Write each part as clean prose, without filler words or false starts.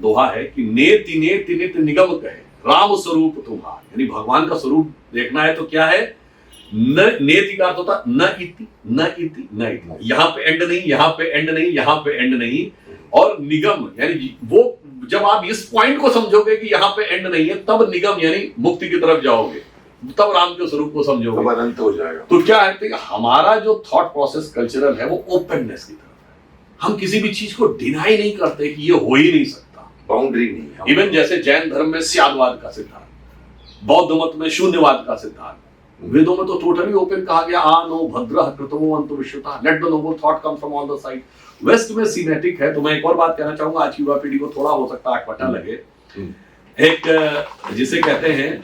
दोहा है कि नेति नेति नित निगम कहे राम स्वरूप तुम्हार, यानी भगवान का स्वरूप देखना है तो क्या है, न नेति का अर्थ होता न इति न इति न इति, यहाँ पे एंड नहीं, यहाँ पे एंड नहीं, यहाँ पे एंड नहीं, और निगम यानी वो जब आप इस पॉइंट को समझोगे कि यहाँ पे एंड नहीं है, तब निगम यानी मुक्ति की तरफ जाओगे, तब राम के स्वरूप को समझोगे, तब अनंत हो जाएगा। तो क्या है कि हमारा जो थॉट प्रोसेस कल्चरल है वो ओपननेस की तरफ है। हम किसी भी चीज को डिनाई नहीं करते कि ये हो ही नहीं सकता, बाउंड्री नहीं। इवन जैसे जैन धर्म में स्यादवाद का सिद्धांत, बौद्ध मत में शून्यवाद का सिद्धांत, वेदों में तो टोटली ओपन कहा गया आ नो भद्र कृतमो अंतु विश्वता, let the noble thought come from all the side. West में सीमेटिक है। तो मैं एक और बात कहना चाहूंगा, आज की युवा पीढ़ी को थोड़ा हो सकता है अटपटा लगे, एक जिसे कहते हैं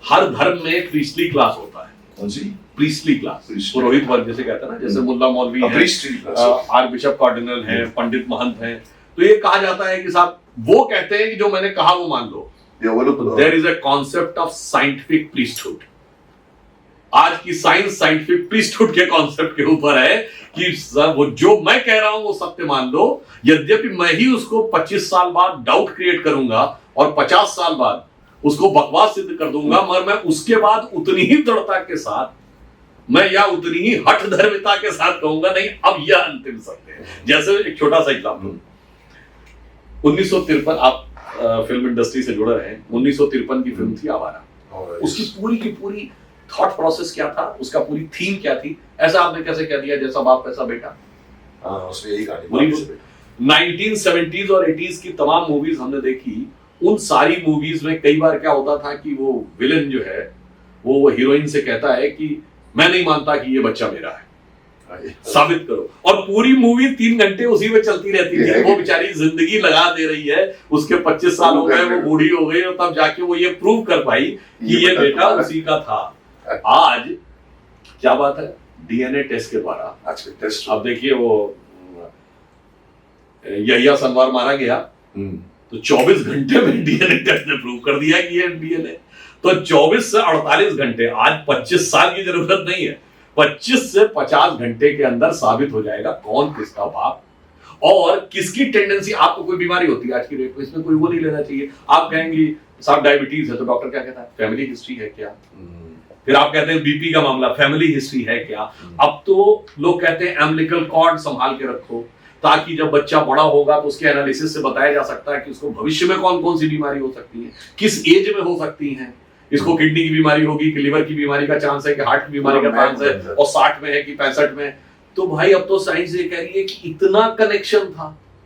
हर धर्म में एक प्रीस्टली क्लास होता है। कौन सी? प्रीस्टली क्लास, पुरोहित वर्ग जिसे कहते हैं ना, जैसे मुल्ला मौलवी है, आर्क बिशप कार्डिनल है, पंडित महंत है। तो ये कहा जाता है कि साहब वो कहते हैं कि जो मैंने कहा वो मान लो। There is a concept of scientific priesthood. आज की साइंस साइंटिफिक प्रीस्टहुड के कॉन्सेप्ट के ऊपर है कि सर वो जो मैं कह रहा हूं वो सत्य मान लो, यद्यपि मैं ही उसको 25 साल बाद डाउट क्रिएट करूंगा और 50 साल बाद उसको बकवास सिद्ध कर दूंगा, मगर मैं उसके बाद उतनी ही दृढ़ता के साथ मैं या उतनी ही हठ धर्मिता के साथ कहूंगा नहीं अब यह अंतिम सत्य है। जैसे एक छोटा सा एग्जाम्पल, 1953, आप फिल्म इंडस्ट्री से जुड़े रहे, 1953 की फिल्म थी आवारा। उसकी पूरी की पूरी थॉट प्रोसेस क्या था, उसका पूरी थीम क्या थी, ऐसा आपने कैसे कह दिया जैसा बाप वैसा बेटा। उसमें यही कहानी। 1970s और 80s की तमाम मूवीज हमने देखी। उन सारी मूवीज में कई बार क्या होता था कि वो विलेन जो है वो हीरोइन से कहता है कि मैं नहीं मानता कि ये बच्चा मेरा है, साबित करो। और पूरी मूवी 3 घंटे उसी में चलती रहती है। वो बेचारी जिंदगी लगा दे रही है, उसके 25 साल हो गए, वो बूढ़ी हो गई, और तब जाके वो ये प्रूव कर पाई कि ये बेटा उसी का था। आज क्या बात है, डीएनए टेस्ट के द्वारा अब देखिए वो यहिया सनवार मारा गया तो 24 घंटे में डीएनए टेस्ट ने प्रूव कर दिया कि ये डीएनए। तो 24 से 48 घंटे, आज 25 साल की जरूरत नहीं है, 25 से 50 घंटे के अंदर साबित हो जाएगा कौन किसका बाप और किसकी टेंडेंसी। आपको कोई बीमारी होती है आज की डेट में, इसमें कोई वो नहीं लेना चाहिए। आप कहेंगे साहब डायबिटीज है, तो डॉक्टर क्या कहता है, फैमिली हिस्ट्री है क्या। फिर आप कहते हैं बीपी का मामला, फैमिली हिस्ट्री है क्या। अब तो लोग कहते हैं एम्बिलिकल कॉर्ड संभाल के रखो, ताकि जब बच्चा बड़ा होगा तो उसके एनालिसिस से बताया जा सकता है कि उसको भविष्य में कौन कौन सी बीमारी हो सकती है, किस एज में हो सकती है। इसको किडनी की बीमारी होगी कि लिवर की बीमारी का चांस है कि हार्ट की बीमारी का चांस है, और 60 में है कि 65 में। तो भाई अब तो साइंस ये कह रही है कि इतना कनेक्शन था।